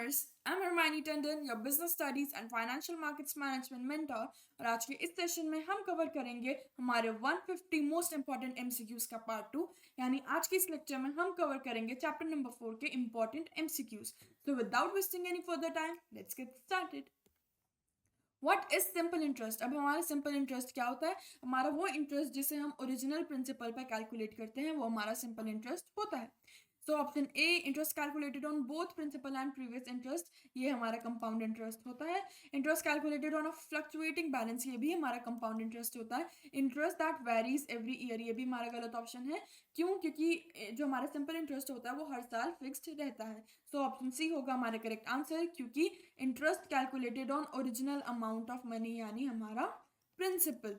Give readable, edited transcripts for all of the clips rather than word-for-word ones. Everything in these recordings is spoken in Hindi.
Commerce. I am Harmani Tandon, your business studies and financial markets management mentor. और आज के इस सेशन में हम कवर करेंगे हमारे 150 मोस्ट इंपॉर्टेंट एमसीक्यूज का पार्ट 2। यानी आज के इस लेक्चर में हम कवर करेंगे चैप्टर नंबर 4 के important MCQs. So without wasting any further time, let's get started. What is simple interest? अब हमारा सिंपल इंटरेस्ट क्या होता है? हमारा वो इंटरेस्ट जिसे हम ओरिजिनल प्रिंसिपल पर कैलकुलेट करते हैं, वो हमारा सिंपल इंटरेस्ट होता है। So option A, interest calculated on both principal and previous interest, ये हमारा कंपाउंड इंटरेस्ट होता है। Interest calculated on a fluctuating balance, ये भी हमारा कंपाउंड इंटरेस्ट होता है। Interest that varies every year, ये भी हमारा गलत ऑप्शन है। क्यों? क्योंकि जो हमारा सिंपल इंटरेस्ट होता है वो हर साल फिक्स्ड रहता है। सो ऑप्शन सी होगा हमारा करेक्ट आंसर, क्योंकि interest calculated on original amount of money, यानी हमारा principal.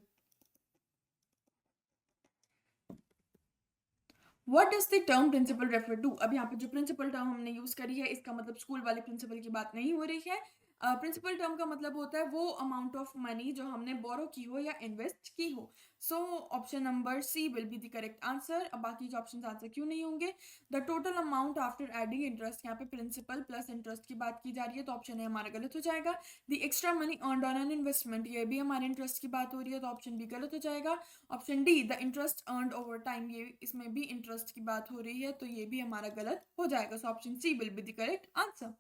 What does the term principal refer to? अब यहाँ पे जो प्रिंसिपल टर्म हमने यूज करी है, इसका मतलब स्कूल वाले प्रिंसिपल की बात नहीं हो रही है। प्रिंसिपल टर्म का मतलब होता है वो अमाउंट ऑफ मनी जो हमने बोरो की हो या इन्वेस्ट की हो। So option number C will be the correct answer. अब बाकी के ऑप्शन आंसर क्यों नहीं होंगे? The total amount after adding interest, यहाँ पे प्रिंसिपल प्लस इंटरेस्ट की बात की जा रही है, तो ऑप्शन है हमारा गलत हो जाएगा। The extra money earned on an investment, ये भी हमारे इंटरेस्ट की बात हो रही है, तो ऑप्शन बी गलत हो जाएगा। Option D, the interest earned over time, ये इसमें भी इंटरेस्ट की बात हो रही है, तो ये भी हमारा गलत हो जाएगा। So option C will be the correct answer.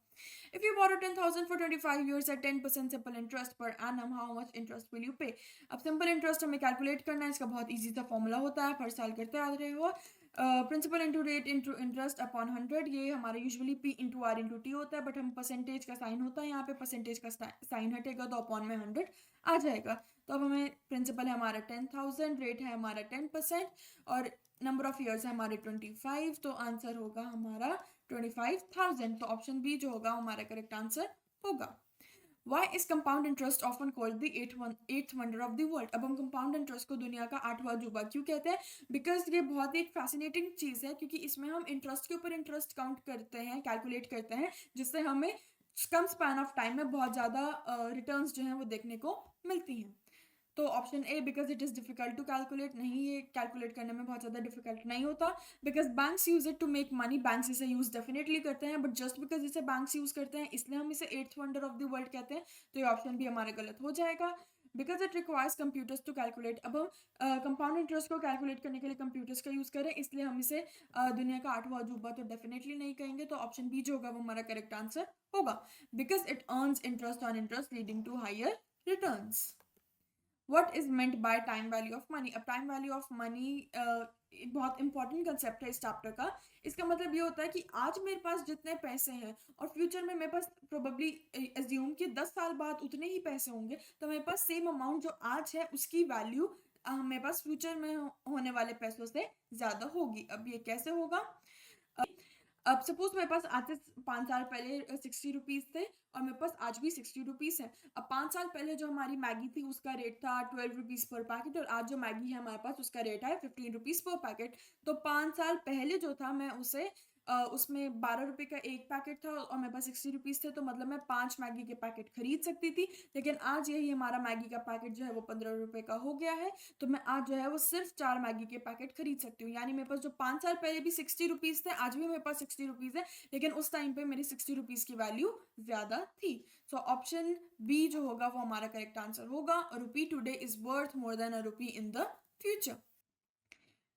If you borrow 10,000 for 25 years at 10% simple interest per annum, how much interest will you pay? अब सिंपल इंटरेस्ट हमें कैलकुलेट करना है, इसका बहुत इजी सा फॉर्मूला होता है, हर साल करते आ रहे हो। Principal into rate into interest upon 100, ये हमारा usually P into R into T होता है, बट हम परसेंटेज का साइन होता है, यहाँ पे परसेंटेज का साइन हटेगा तो अपॉन में 100 आ जाएगा। तो अब हमें प्रिंसिपल है हमारा 10,000, रेट है हमारा 10% और नंबर ऑफ ईयर्स है हमारे 25, तो आंसर होगा हमारा 25,000। तो ऑप्शन बी जो होगा हमारा करेक्ट आंसर होगा। Why is compound interest often called the eighth wonder of the world? अब हम कंपाउंड इंटरेस्ट को दुनिया का 8वां अजूबा क्यों कहते हैं? बिकॉज ये बहुत ही एक फैसिनेटिंग चीज़ है, क्योंकि इसमें हम इंटरेस्ट के ऊपर इंटरेस्ट काउंट करते हैं, कैलकुलेट करते हैं, जिससे हमें कम स्पैन ऑफ टाइम में बहुत ज़्यादा रिटर्न्स जो हैं वो देखने को मिलती हैं। तो option A, because it is difficult to calculate, नहीं ये कैलकुलेट करने में बहुत ज़्यादा डिफिकल्ट नहीं होता। Because banks use it to make money, banks इसे यूज डेफिनेटली करते हैं, बट जस्ट बिकॉज इसे बैंक्स यूज करते हैं इसलिए हम इसे eighth wonder of the world कहते हैं, तो ये ऑप्शन भी हमारा गलत हो जाएगा। Because it requires computers to calculate, अब हम कंपाउंड इंटरेस्ट को कैलकुलेट करने के लिए कंप्यूटर्स का यूज़ करें, इसलिए हम इसे दुनिया का 8वां अजूबा तो डेफिनेटली नहीं कहेंगे, तो ऑप्शन बी जो होगा वो हमारा करेक्ट आंसर होगा। Because it earns interest on interest leading to higher returns. What is meant by time value of money? अब टाइम वैल्यू ऑफ मनी बहुत इंपॉर्टेंट कंसेप्ट है इस चैप्टर का। इसका मतलब ये होता है कि आज मेरे पास जितने पैसे हैं और फ्यूचर में मेरे पास प्रोबेबली एज्यूम कि 10 साल बाद उतने ही पैसे होंगे, तो मेरे पास सेम अमाउंट जो आज है उसकी वैल्यू मेरे पास फ्यूचर में होने वाले पैसों से ज़्यादा होगी। अब ये कैसे होगा? अब सपोज मेरे पास आज से 5 साल पहले 60 रुपीज़ थे और मेरे पास आज भी 60 रुपीज़ है। अब 5 साल पहले जो हमारी मैगी थी उसका रेट था 12 रुपीज़ पर पैकेट, और आज जो मैगी है हमारे पास उसका रेट है 15 रुपीज़ पर पैकेट। तो 5 साल पहले जो था मैं उसे उसमें 12 रुपये का एक पैकेट था और मेरे पास 60 रुपीज़ थे, तो मतलब मैं 5 मैगी के पैकेट खरीद सकती थी। लेकिन आज यही हमारा मैगी का पैकेट जो है वो 15 रुपये का हो गया है, तो मैं आज जो है वो सिर्फ 4 मैगी के पैकेट खरीद सकती हूँ। यानी मेरे पास जो 5 साल पहले भी 60 रुपीज़ थे, आज भी मेरे पास 60 रुपीज़ है, लेकिन उस टाइम पे मेरी 60 रुपीज़ की वैल्यू ज़्यादा थी। सो ऑप्शन बी जो होगा वो हमारा करेक्ट आंसर होगा। Rupee today is worth more than a rupee in the future.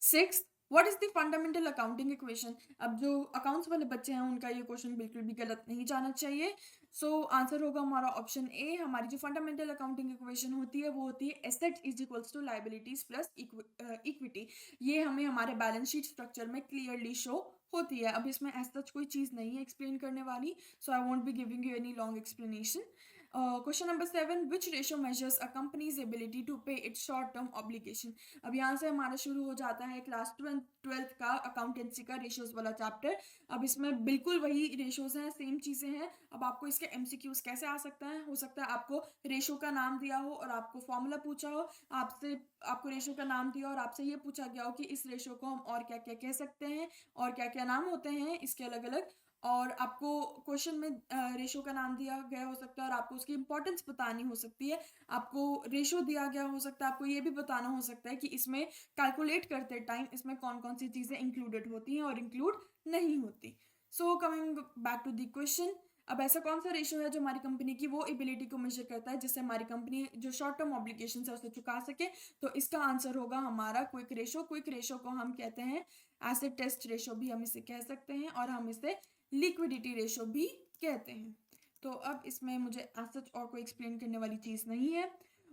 Six, what is the fundamental accounting equation? अब जो अकाउंट्स वाले बच्चे हैं उनका ये क्वेश्चन बिल्कुल भी गलत नहीं जाना चाहिए। सो आंसर होगा हमारा ऑप्शन ए। हमारी जो फंडामेंटल अकाउंटिंग इक्वेशन होती है वो होती है assets is equals to liabilities plus equity. ये हमें हमारे बैलेंस शीट स्ट्रक्चर में क्लियरली शो होती है। अब इसमें ऐसा कोई चीज़ नहीं है एक्सप्लेन करने वाली, so I won't be giving you any long explanation. Question number 7, which ratio measures a company's ability to pay its short term obligation? अब यहाँ से हमारा शुरू हो जाता है क्लास 12th का अकाउंटेंसी का रेशियोज वाला चैप्टर। अब इसमें बिल्कुल वही रेशियोज हैं, सेम चीज़ें हैं। अब आपको इसके एमसीक्यूज कैसे आ सकता है? हो सकता है आपको रेशो का नाम दिया हो और आपको फॉर्मूला पूछा हो, आपको रेशो का नाम दिया और आपसे ये पूछा गया हो कि इस रेशो को हम और क्या क्या कह सकते हैं और क्या क्या नाम होते हैं इसके अलग अलग, और आपको क्वेश्चन में रेशो का नाम दिया गया हो सकता है और आपको उसकी इंपॉर्टेंस बतानी हो सकती है। आपको रेशो दिया गया हो सकता है, आपको ये भी बताना हो सकता है कि इसमें कैलकुलेट करते टाइम इसमें कौन कौन सी चीज़ें इंक्लूडेड होती हैं और इंक्लूड नहीं होती। So coming back to the question, अब ऐसा कौन सा रेशो है जो हमारी कंपनी की वो एबिलिटी को मेजर करता है जिससे हमारी कंपनी जो शॉर्ट टर्म ऑब्लिगेशन है उसे चुका सके? तो इसका आंसर होगा हमारा क्विक रेशो। क्विक रेशो को हम कहते हैं एसिड टेस्ट रेशो भी हम इसे कह सकते हैं, और हम इसे लिक्विडिटी रेशो भी कहते हैं। तो अब इसमें मुझे एज और कोई एक्सप्लेन करने वाली चीज़ नहीं है।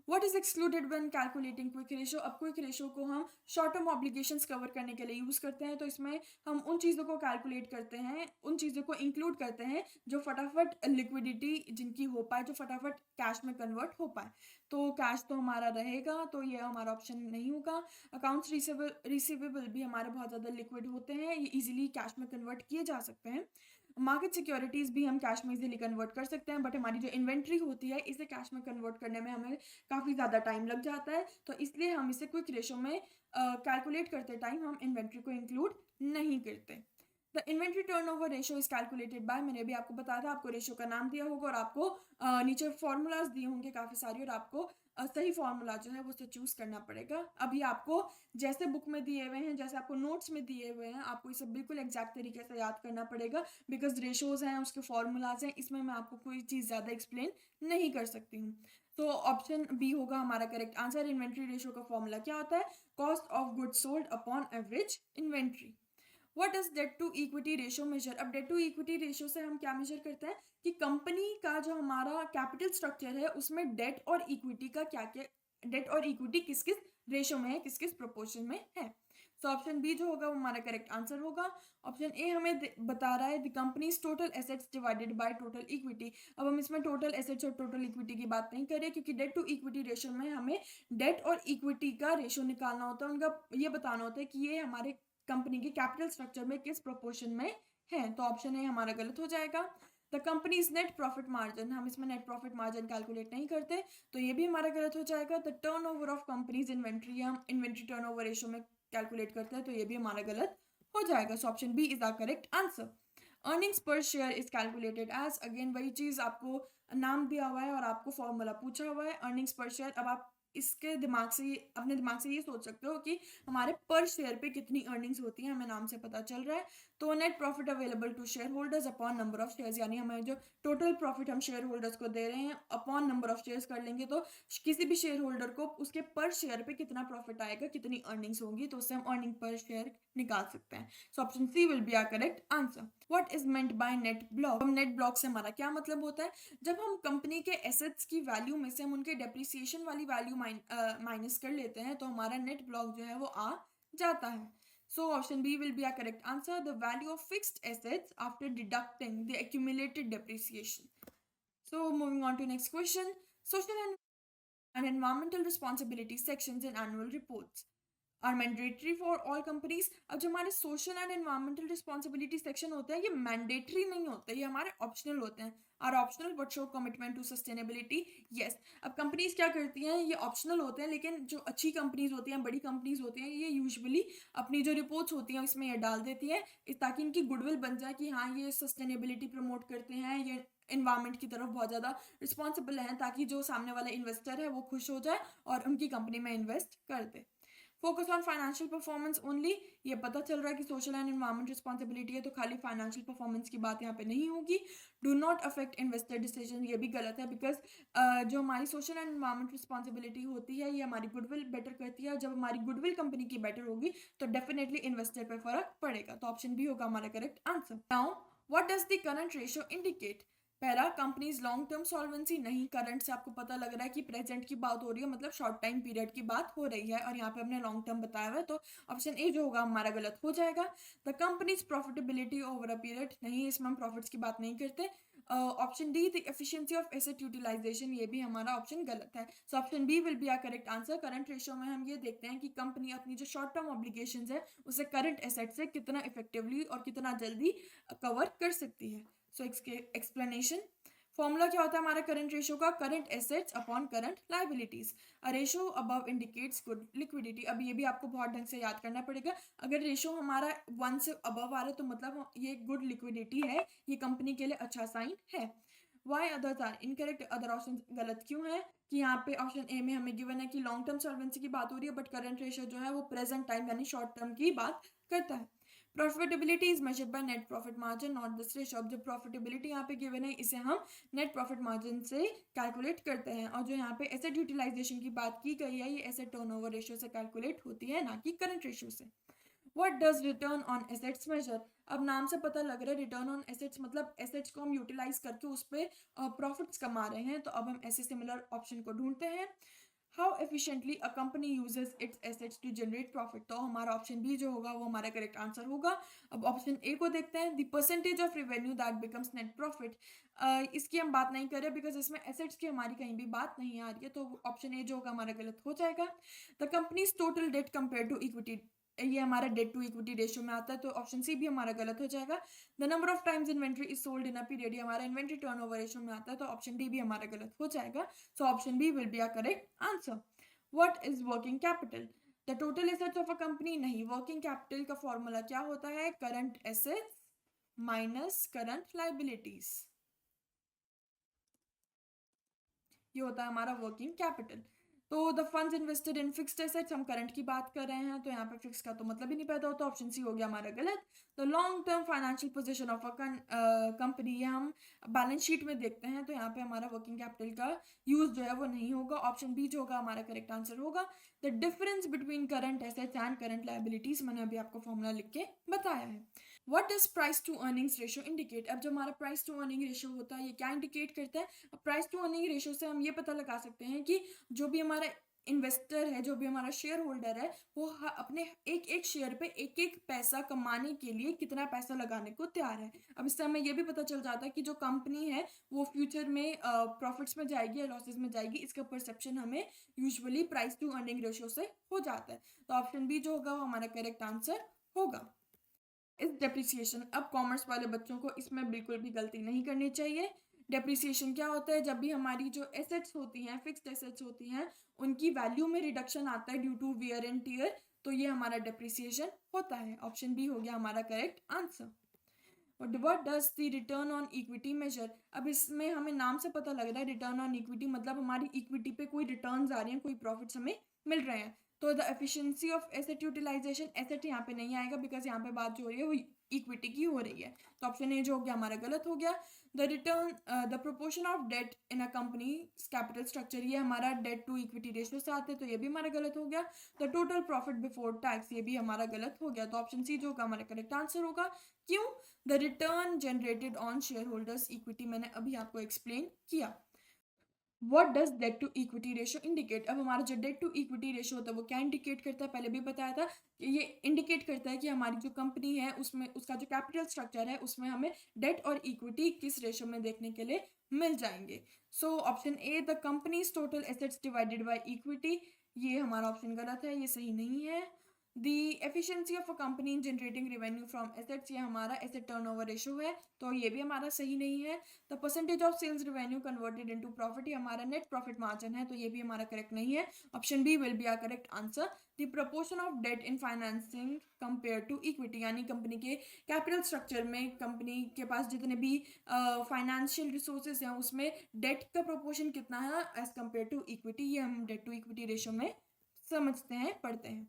What is excluded when calculating quick ratio? अब क्विक रेशो को हम शॉर्ट टर्म ऑब्लिगेशंस कवर करने के लिए यूज़ करते हैं, तो इसमें हम उन चीज़ों को कैलकुलेट करते हैं, उन चीज़ों को इंक्लूड करते हैं जो फटाफट लिक्विडिटी जिनकी हो पाए, जो फटाफट कैश में कन्वर्ट हो पाए। तो कैश तो हमारा रहेगा, तो ये हमारा ऑप्शन नहीं होगा। अकाउंट्स रिसीवेबल भी हमारे बहुत ज़्यादा लिक्विड होते हैं, ये इजीली कैश में कन्वर्ट किए जा सकते हैं। मार्केट सिक्योरिटीज़ भी हम कैश में इजीली कन्वर्ट कर सकते हैं, बट हमारी जो इन्वेंट्री होती है इसे कैश में कन्वर्ट करने में हमें काफ़ी ज़्यादा टाइम लग जाता है, तो इसलिए हम इसे क्विक रेशो में कैलकुलेट करते टाइम हम इन्वेंट्री को इंक्लूड नहीं करते। The inventory turnover ratio is calculated by, मैंने भी आपको बताया था, आपको रेशो का नाम दिया होगा और आपको नीचे फॉर्मूलाज दिए होंगे काफ़ी सारी, और आपको सही फॉर्मूला जो है वो उसे चूज़ करना पड़ेगा। अभी आपको जैसे बुक में दिए हुए हैं, जैसे आपको नोट्स में दिए हुए हैं, आपको इसे बिल्कुल एग्जैक्ट तरीके से याद करना पड़ेगा, बिकॉज रेशोज़ हैं, उसके फॉर्मूलाज हैं, इसमें मैं आपको कोई चीज़ ज़्यादा एक्सप्लेन नहीं कर सकती हूँ। तो ऑप्शन बी होगा हमारा करेक्ट आंसर। इन्वेंट्री रेशो का फॉर्मूला क्या होता है? Cost of goods sold upon average inventory. What is debt to equity ratio measure? अब डेट टू इक्विटी रेशियो से हम क्या मेजर करते हैं कि कंपनी का जो हमारा कैपिटल स्ट्रक्चर है उसमें डेट और इक्विटी का क्या क्या, डेट और इक्विटी किस किस रेशियो में है, किस किस प्रोपोर्शन में है। सो ऑप्शन बी जो होगा वो हमारा करेक्ट आंसर होगा। ऑप्शन ए हमें बता रहा है the company's total assets divided by total equity. अब हम इसमें टोटल एसेट्स और टोटल इक्विटी की बात नहीं करें, क्योंकि डेट टू इक्विटी रेशियो में हमें डेट और इक्विटी का रेशियो निकालना होता है, उनका ये बताना होता है कि ये हमारे कंपनी के कैपिटल स्ट्रक्चर में किस प्रोपोर्शन में है। तो ऑप्शन ए हमारा गलत हो जाएगा। The companies net profit margin, हम इसमें नेट प्रॉफिट मार्जिन कैलकुलेट नहीं करते, तो ये भी हमारा गलत हो जाएगा। The turnover of company's inventory, हम इन्वेंट्री टर्न ओवर रेशो में कैलकुलेट करते हैं, तो ये भी हमारा गलत हो जाएगा। So option B is our correct answer. Earnings per share is calculated as, again वही चीज़, आपको नाम दिया हुआ है और आपको फॉर्मूला पूछा हुआ है अर्निंग्स पर शेयर। अब आप इसके दिमाग से अपने दिमाग से ये सोच सकते हो कि हमारे पर शेयर पे कितनी अर्निंग्स होती है, हमें नाम से पता चल रहा है। तो net profit available to share holders upon number of shares, यानी हमें जो टोटल प्रॉफिट हम शेयर होल्डर्स को दे रहे हैं अपॉन नंबर ऑफ शेयर्स कर लेंगे, तो किसी भी शेयर होल्डर को उसके पर शेयर पे कितना प्रॉफिट आएगा, कितनी अर्निंग्स होंगी, तो उससे हम अर्निंग पर शेयर निकाल सकते हैं। So option C will be our correct answer. What is meant by net block? Net block से हमारा क्या मतलब होता है? जब हम कंपनी के एसेट्स की वैल्यू में से हम उनके डेप्रिसिएशन वाली वैल्यू माइनस कर लेते हैं, तो हमारा नेट ब्लॉक जो है वो आ जाता है। So option B will be our correct answer. The value of fixed assets after deducting the accumulated depreciation. So moving on to next question. Social and environmental responsibility sections in annual reports are mandatory for all companies. अब जो हमारे social and environmental responsibility section होते हैं ये मैंडेटरी नहीं होते, ये हमारे ऑप्शनल होते हैं। Are optional but show commitment to sustainability. Yes, अब कंपनीज क्या करती हैं, ये ऑप्शनल होते हैं, लेकिन जो अच्छी कंपनीज होती हैं, बड़ी कंपनीज होती हैं, ये यूजुअली अपनी जो रिपोर्ट्स होती हैं इसमें ये डाल देती हैं ताकि इनकी गुडविल बन जाए कि हाँ ये सस्टेनेबिलिटी प्रमोट करते हैं, ये इन्वायरमेंट की तरफ बहुत ज़्यादा रिस्पॉन्सिबल हैं, ताकि जो सामने वाला इन्वेस्टर है वो खुश हो जाए और उनकी कंपनी में इन्वेस्ट कर दे। Focus on financial performance only, ये पता चल रहा है कि सोशल एंड एनवायरमेंट रिस्पॉन्सिबिलिटी है, तो खाली फाइनेंशियल परफॉर्मेंस की बात यहाँ पे नहीं होगी। Do not affect investor decision, ये भी गलत है, बिकॉज जो हमारी सोशल एंड एनवायरमेंट रिस्पॉन्सिबिलिटी होती है ये हमारी गुडविल बेटर करती है, जब हमारी गुडविल कंपनी की बेटर होगी तो डेफिनेटली इन्वेस्टर पर फर्क पड़ेगा। तो ऑप्शन भी होगा हमारा correct answer. Now what does the current ratio indicate? पहला, कंपनीज लॉन्ग टर्म सॉल्वेंसी, नहीं, करंट से आपको पता लग रहा है कि प्रेजेंट की बात हो रही है, मतलब शॉर्ट टाइम पीरियड की बात हो रही है, और यहाँ पे हमने लॉन्ग टर्म बताया हुआ है, तो ऑप्शन ए जो होगा हमारा गलत हो जाएगा। The company's profitability over a period, नहीं, इसमें हम प्रॉफिट्स की बात नहीं करते। Option D the efficiency of asset utilisation, ये भी हमारा ऑप्शन गलत है। So option B will be our correct answer. Current ratio में हम ये देखते हैं कि कंपनी अपनी जो शॉर्ट टर्म ऑब्लिगेशंस है उसे करंट एसेट से कितना इफेक्टिवली और कितना जल्दी कवर कर सकती है। सो एक्सप्लेनेशन, फॉर्मूला क्या होता है हमारा करंट रेशियो का? Current assets upon current liabilities. A ratio above indicates good liquidity. अब ये भी आपको बहुत ढंग से याद करना पड़ेगा। अगर रेशियो हमारा 1 से अबव आ रहा है तो मतलब ये गुड लिक्विडिटी है, ये कंपनी के लिए अच्छा साइन है। Why others are incorrect, other option गलत क्यों है? कि यहाँ पे ऑप्शन ए में हमें गिवन है कि लॉन्ग टर्म सॉल्वेंसी की बात हो रही है, बट करंट रेशियो जो है वो प्रेजेंट टाइम यानी शॉर्ट टर्म की बात करता है। Profitability is measured by net profit margin not this ratio. अब जो प्रॉफिटेबिलिटी यहाँ पे गिवन है इसे हम नेट प्रॉफिट मार्जिन से कैलकुलेट करते हैं, और जो यहाँ पे एसेट यूटिलाइजेशन की बात की गई है ये एसेट टर्नओवर रेशियो से कैलकुलेट होती है, ना कि करंट रेशियो से। What does return on assets measure? अब नाम से पता लग रहा है रिटर्न ऑन एसेट्स मतलब एसेट्स को हम यूटिलाइज करके उस पर प्रॉफिट्स कमा रहे हैं, तो अब हम ऐसे सिमिलर ऑप्शन को ढूंढते हैं। How efficiently a company uses its assets to generate profit, तो हमारा ऑप्शन बी जो होगा वो हमारा करेक्ट आंसर होगा। अब ऑप्शन ए को देखते हैं, the percentage of revenue that becomes net profit. इसकी हम बात नहीं कर रहे बिकॉज इसमें एसेट्स की हमारी कहीं भी बात नहीं आ रही है, तो ऑप्शन ए जो होगा हमारा गलत हो जाएगा। The company's total debt compare to equity, ये हमारा डेट टू इक्विटी रेशियो में आता है, तो ऑप्शन सी भी हमारा गलत हो जाएगा। The number of times inventory is sold in a period, ये हमारा इन्वेंट्री टर्नओवर रेशियो में आता है, तो ऑप्शन डी भी हमारा गलत हो जाएगा। So option B will be a correct answer. What is working capital? The total assets of a company, नहीं, वर्किंग कैपिटल का फॉर्मूला क्या होता है? Current assets minus current liabilities, ये होता है हमारा वर्किंग कैपिटल। तो the funds invested in fixed assets, हम करंट की बात कर रहे हैं तो यहाँ पे फिक्स का तो मतलब ही नहीं पैदा होता, ऑप्शन सी हो गया हमारा गलत। The long term financial position of a company, ये हम बैलेंस शीट में देखते हैं, तो यहाँ पे हमारा वर्किंग कैपिटल का यूज जो है वो नहीं होगा, ऑप्शन बी जो होगा हमारा करेक्ट आंसर होगा। The difference between current assets and current liabilities, मैंने अभी आपको फॉर्मूला लिख के बताया है। What does price to earnings ratio indicate? अब जो हमारा प्राइस टू अर्निंग रेशियो होता है ये क्या इंडिकेट करता है? अब प्राइस टू अर्निंग रेशियो से हम ये पता लगा सकते हैं कि जो भी हमारा इन्वेस्टर है, जो भी हमारा शेयर होल्डर है, वो अपने एक एक शेयर पे एक एक पैसा कमाने के लिए कितना पैसा लगाने को तैयार है। अब इससे हमें ये भी पता चल जाता है कि जो कंपनी है वो फ्यूचर में प्रॉफिट्स में जाएगी या लॉसेस में जाएगी, इसका परसेप्शन हमें usually price to earning ratio से हो जाता है, तो ऑप्शन बी जो होगा वो हमारा करेक्ट आंसर होगा। इस डेप्रिसिएशन, अब कॉमर्स वाले बच्चों को इसमें बिल्कुल भी गलती नहीं करनी चाहिए। डेप्रिसिएशन क्या होता है? जब भी हमारी जो एसेट्स होती हैं, फिक्स्ड एसेट्स होती हैं, उनकी वैल्यू में रिडक्शन आता है due to wear and tear, तो ये हमारा डेप्रिसिएशन होता है। ऑप्शन बी हो गया हमारा correct answer. What does the return on equity measure? अब इसमें हमें नाम से पता लग रहा है रिटर्न ऑन इक्विटी मतलब हमारी इक्विटी पे कोई रिटर्न्स आ रहे हैं, कोई प्रॉफिट्स हमें मिल रहे हैं। तो the efficiency of asset utilisation, asset यहाँ पे नहीं आएगा बिकॉज यहाँ पे बात जो हो रही है वो इक्विटी की हो रही है, तो ऑप्शन ए जो हो गया हमारा गलत हो गया। The return the proportion of debt in a company capital structure, ये हमारा डेट टू इक्विटी रेशियो से आते हैं, तो ये भी हमारा गलत हो गया। The total profit before tax, ये भी हमारा गलत हो गया, तो ऑप्शन सी जो होगा हमारा करेक्ट आंसर होगा। क्यों? The return generated on share holders equity, मैंने अभी आपको एक्सप्लेन किया। What does debt to equity ratio indicate? अब हमारा जो डेट टू इक्विटी रेशियो होता है वो क्या इंडिकेट करता है? पहले भी बताया था कि ये इंडिकेट करता है कि हमारी जो कंपनी है उसमें उसका जो कैपिटल स्ट्रक्चर है उसमें हमें डेट और इक्विटी किस रेशियो में देखने के लिए मिल जाएंगे। सो option A, the company's total assets divided by equity, ये हमारा ऑप्शन गलत है, ये सही नहीं है। The efficiency of a company in generating revenue from assets, ये हमारा एसेट टर्नओवर रेशियो है, तो ये भी हमारा सही नहीं है। The percentage of sales revenue converted into profit, ये हमारा नेट प्रॉफिट मार्जिन है, तो ये भी हमारा करेक्ट नहीं है। Option B will be our correct answer. The proportion of debt in financing compare to equity, यानी कंपनी के कैपिटल स्ट्रक्चर में कंपनी के पास जितने भी फाइनेंशियल रिसोर्सेज हैं उसमें डेट का प्रोपोर्शन कितना है एज कम्पेयर टू इक्विटी, ये हम डेट टू इक्विटी रेशियो में समझते हैं, पढ़ते हैं।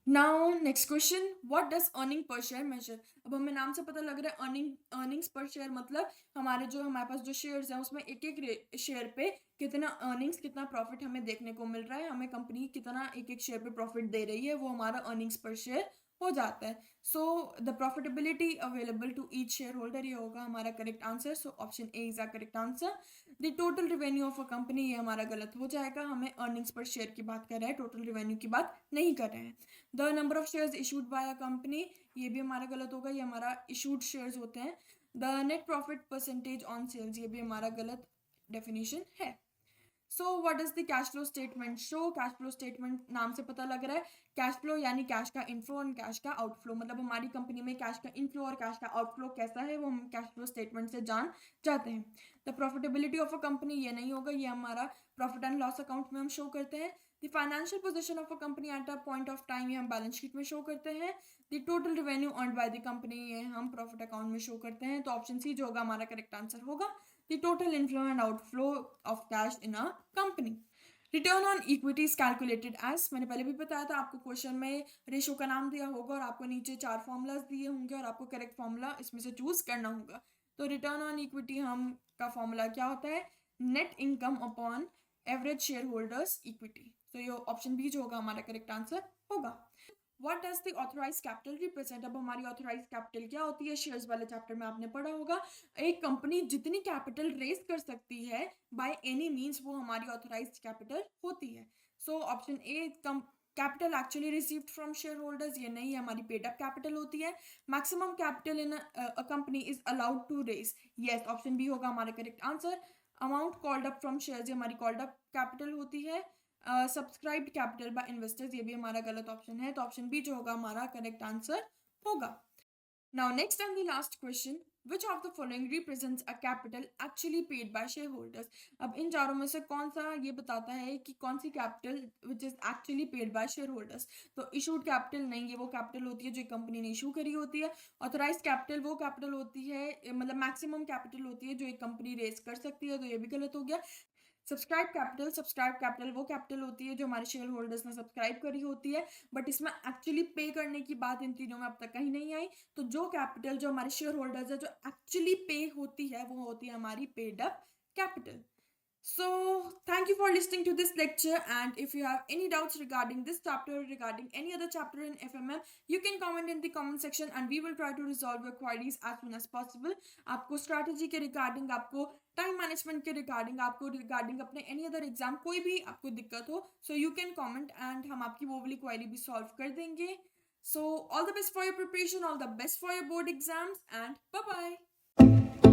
Now next question, what does earning per share measure? अब हमें नाम से पता लग रहा है अर्निंग्स पर शेयर मतलब हमारे पास जो शेयर्स हैं उसमें एक एक शेयर पे कितना अर्निंग्स, कितना प्रॉफिट हमें देखने को मिल रहा है, हमें कंपनी कितना एक एक शेयर पे प्रॉफिट दे रही है, वो हमारा अर्निंग्स पर शेयर हो जाता है। So the profitability available to each share holder, ये होगा हमारा correct answer. So option A is a correct answer. The total revenue of a company, ये हमारा गलत हो जाएगा, हमें अर्निंग्स पर शेयर की बात कर रहे हैं, टोटल रेवेन्यू की बात नहीं कर रहे हैं। The number of shares issued by a company, ये भी हमारा गलत होगा, ये हमारा इशूड शेयर्स होते हैं। The net profit percentage on sales, ये भी हमारा गलत डेफिनेशन है। So what is the cash flow statement show? Cash flow statement नाम से पता लग रहा है कैश फ्लो यानी कैश का इनफ्लो और कैश का आउटफ्लो, मतलब हमारी कंपनी में कैश का इनफ्लो और कैश का आउटफ्लो कैसा है वो हम कैश फ्लो स्टेटमेंट से जान जाते हैं। The profitability of a company, ये नहीं होगा, ये हमारा प्रॉफिट एंड लॉस अकाउंट में हम शो करते हैं। The financial position of a company at a point of time, ये हम बैलेंस शीट में शो करते हैं। The total revenue earned by the company, ये हम प्रॉफिट अकाउंट में शो करते हैं, तो ऑप्शन सी जो होगा हमारा करेक्ट आंसर होगा। The total inflow and outflow of cash in a company. Return on equity is calculated as, मैंने पहले भी बताया था आपको, क्वेश्चन में रेशो का नाम दिया होगा और आपको नीचे 4 फॉर्मूलाज दिए होंगे और आपको करेक्ट फॉर्मूला इसमें से चूज करना होगा। तो रिटर्न ऑन इक्विटी हम का फॉर्मूला क्या होता है, net income upon average share holders equity. तो ये ऑप्शन बी जो होगा हमारा करेक्ट आंसर होगा। What does the authorise capital represent, अब हमारी ऑथराइज कैपिटल क्या होती है, शेयर्स वाले चैप्टर में आपने पढ़ा होगा। एक कंपनी जितनी कैपिटल रेज कर सकती है बाय एनी मीन्स, वो हमारी ऑथराइज कैपिटल होती है। So option A capital actually received from share holders, ये नहीं, हमारी पेड अप कैपिटल होती है। Maximum capital in a company is allowed to raise, yes, option B होगा हमारा correct answer. Amount called up from shares, ये हमारी कॉल्ड अप कैपिटल होती है। सब्सक्राइब्ड कैपिटल बाय इन्वेस्टर्स, ये भी हमारा गलत ऑप्शन है, तो ऑप्शन बी जो होगा हमारा करेक्ट आंसर होगा। Now next and the last question, which of the following represents a capital actually paid by share holders. अब इन चारों में से कौन सा ये बताता है कि कौन सी capital which is actually paid by shareholders. तो इशूड कैपिटल नहीं, ये वो कैपिटल होती है जो एक कंपनी ने इशू करी होती है। ऑथराइज कैपिटल वो कैपिटल होती है, मतलब मैक्सिमम कैपिटल होती है जो एक कंपनी रेज कर सकती है, तो ये भी गलत हो गया। सब्सक्राइब कैपिटल वो कैपिटल होती है जो हमारे शेयर होल्डर्स ने सब्सक्राइब करी होती है, बट इसमें एक्चुअली पे करने की बात इन तीनों में अब तक कहीं नहीं आई। तो जो कैपिटल जो हमारे शेयर होल्डर्स है जो एक्चुअली पे होती है वो होती है हमारी paid up capital. So, thank you for listening to this lecture. And if you have any doubts regarding this chapter or regarding any other chapter in FMM, you can comment in the comment section and we will try to resolve your queries as soon as possible. आपको strategy के regarding, आपको time management के regarding, आपको regarding अपने any other exam कोई भी आपको दिक्कत हो, so you can comment and हम आपकी वो वाली query भी solve कर देंगे. So, all the best for your preparation, all the best for your board exams, and bye bye.